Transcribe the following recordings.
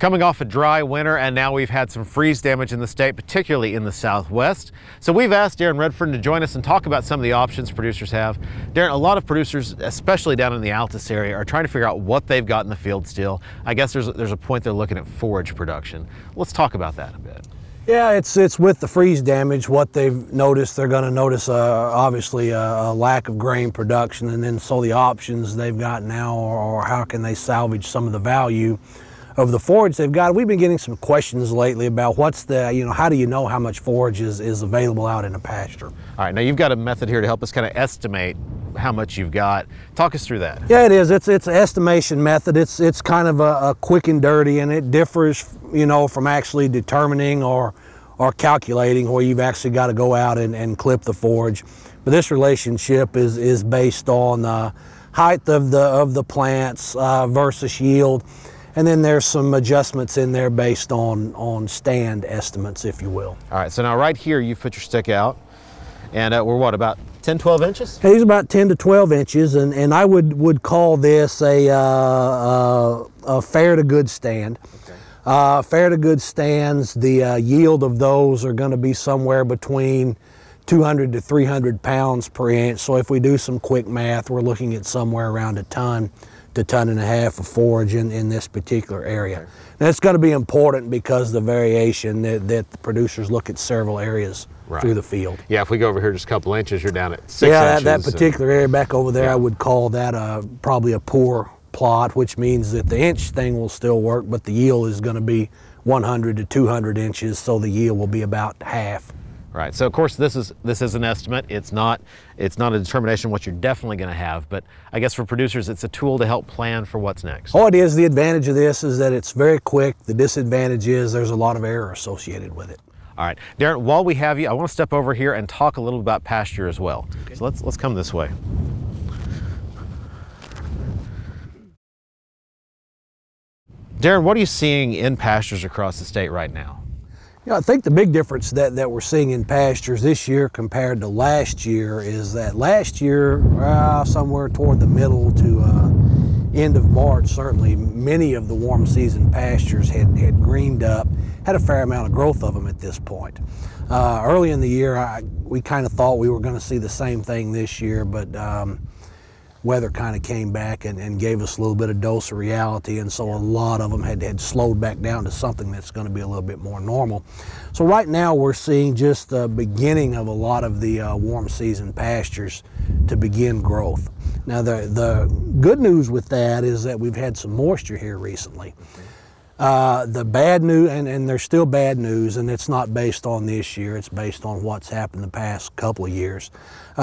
Coming off a dry winter, and now we've had some freeze damage in the state, particularly in the southwest. So we've asked Daren Redfearn to join us and talk about some of the options producers have. Daren, a lot of producers, especially down in the Altus area, are trying to figure out what they've got in the field still. I guess there's a point they're looking at forage production. Let's talk about that a bit. Yeah, it's with the freeze damage, what they've noticed, they're going to notice obviously a lack of grain production, and then so the options they've got now or how can they salvage some of the value of the forage they've got. We've been getting some questions lately about what's the, how do you know how much forage is available out in a pasture? All right, now you've got a method here to help us kind of estimate how much you've got. Talk us through that. Yeah, it is. It's an estimation method. It's kind of a quick and dirty, and it differs, from actually determining or calculating where you've actually got to go out and clip the forage. But this relationship is based on the height of the plants versus yield. And then there's some adjustments in there based on stand estimates, if you will. All right, so now right here you've put your stick out, and we're what, about 10, 12 inches? He's about 10 to 12 inches, and I would call this a fair to good stand. Okay. Fair to good stands, the yield of those are going to be somewhere between 200 to 300 pounds per inch. So if we do some quick math, we're looking at somewhere around a ton to ton and a half of forage in this particular area. Okay. That's going to be important because the variation that the producers look at several areas through the field. Yeah, if we go over here just a couple inches, you're down at 6 inches. Yeah, that particular area back over there, I would call that probably a poor plot, which means that the inch thing will still work, but the yield is going to be 100 to 200 inches, so the yield will be about half. Right, so of course this is an estimate. It's not a determination of what you're definitely going to have, but I guess for producers it's a tool to help plan for what's next. Oh, it is. The advantage of this is that it's very quick. The disadvantage is there's a lot of error associated with it. All right, Daren, while we have you, I want to step over here and talk a little about pasture as well. Okay. So let's come this way. Daren, what are you seeing in pastures across the state right now? I think the big difference that we're seeing in pastures this year compared to last year is that last year, somewhere toward the middle to end of March, certainly, many of the warm season pastures had greened up, had a fair amount of growth of them at this point. Early in the year, we kind of thought we were going to see the same thing this year, but weather kind of came back and gave us a little bit of dose of reality, and so a lot of them had slowed back down to something that's going to be a little bit more normal. So right now we're seeing just the beginning of a lot of the warm season pastures to begin growth. Now the good news with that is that we've had some moisture here recently. The bad news, and there's still bad news, and it's not based on this year, it's based on what's happened the past couple of years.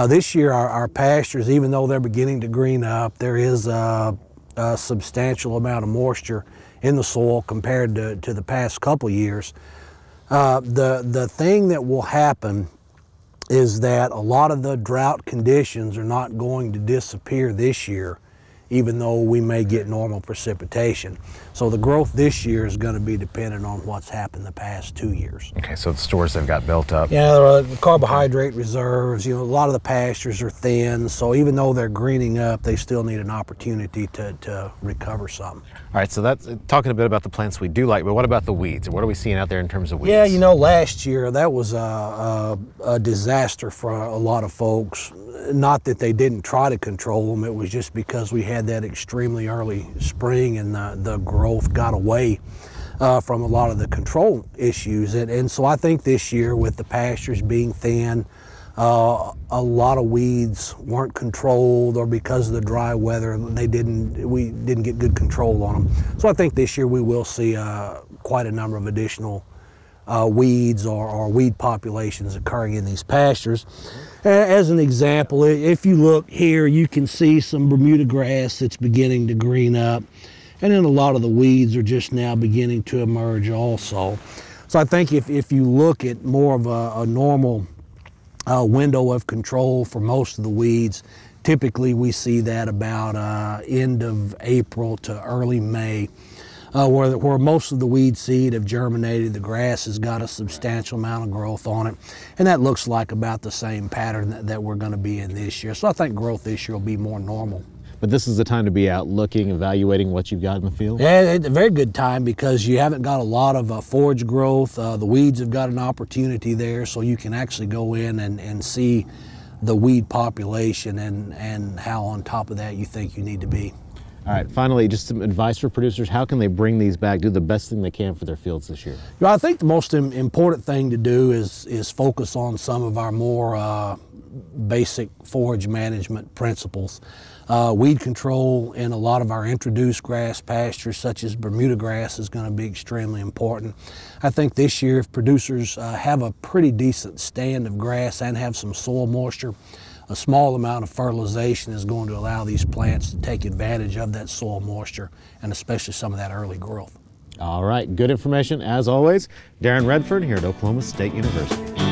This year our pastures, even though they're beginning to green up, there is a substantial amount of moisture in the soil compared to the past couple of years. The thing that will happen is that a lot of the drought conditions are not going to disappear this year, even though we may get normal precipitation. So the growth this year is going to be dependent on what's happened the past 2 years. Okay, so the stores they've got built up. Yeah, carbohydrate reserves, a lot of the pastures are thin, so even though they're greening up, they still need an opportunity to recover some. All right, so that's talking a bit about the plants we do like, but what about the weeds? What are we seeing out there in terms of weeds? Yeah, last year that was a disaster for a lot of folks. Not that they didn't try to control them, it was just because we had that extremely early spring and the growth got away from a lot of the control issues. And so I think this year with the pastures being thin, a lot of weeds weren't controlled, or because of the dry weather, we didn't get good control on them. So I think this year we will see quite a number of additional weeds or weed populations occurring in these pastures. As an example, if you look here, you can see some Bermuda grass that's beginning to green up, and then a lot of the weeds are just now beginning to emerge also. So I think if you look at more of a normal window of control for most of the weeds, typically we see that about end of April to early May. Where most of the weed seed have germinated, the grass has got a substantial amount of growth on it, and that looks like about the same pattern that we're going to be in this year. So I think growth this year will be more normal. but this is the time to be out looking, evaluating what you've got in the field? Yeah, it's a very good time because you haven't got a lot of forage growth. The weeds have got an opportunity there, so you can actually go in and see the weed population and how on top of that you think you need to be. All right, finally, just some advice for producers. How can they bring these back, do the best thing they can for their fields this year? Well, I think the most important thing to do is focus on some of our more basic forage management principles. Weed control in a lot of our introduced grass pastures, such as Bermuda grass, is going to be extremely important. I think this year, if producers have a pretty decent stand of grass and have some soil moisture, a small amount of fertilization is going to allow these plants to take advantage of that soil moisture and especially some of that early growth. All right, good information as always. Daren Redfearn here at Oklahoma State University.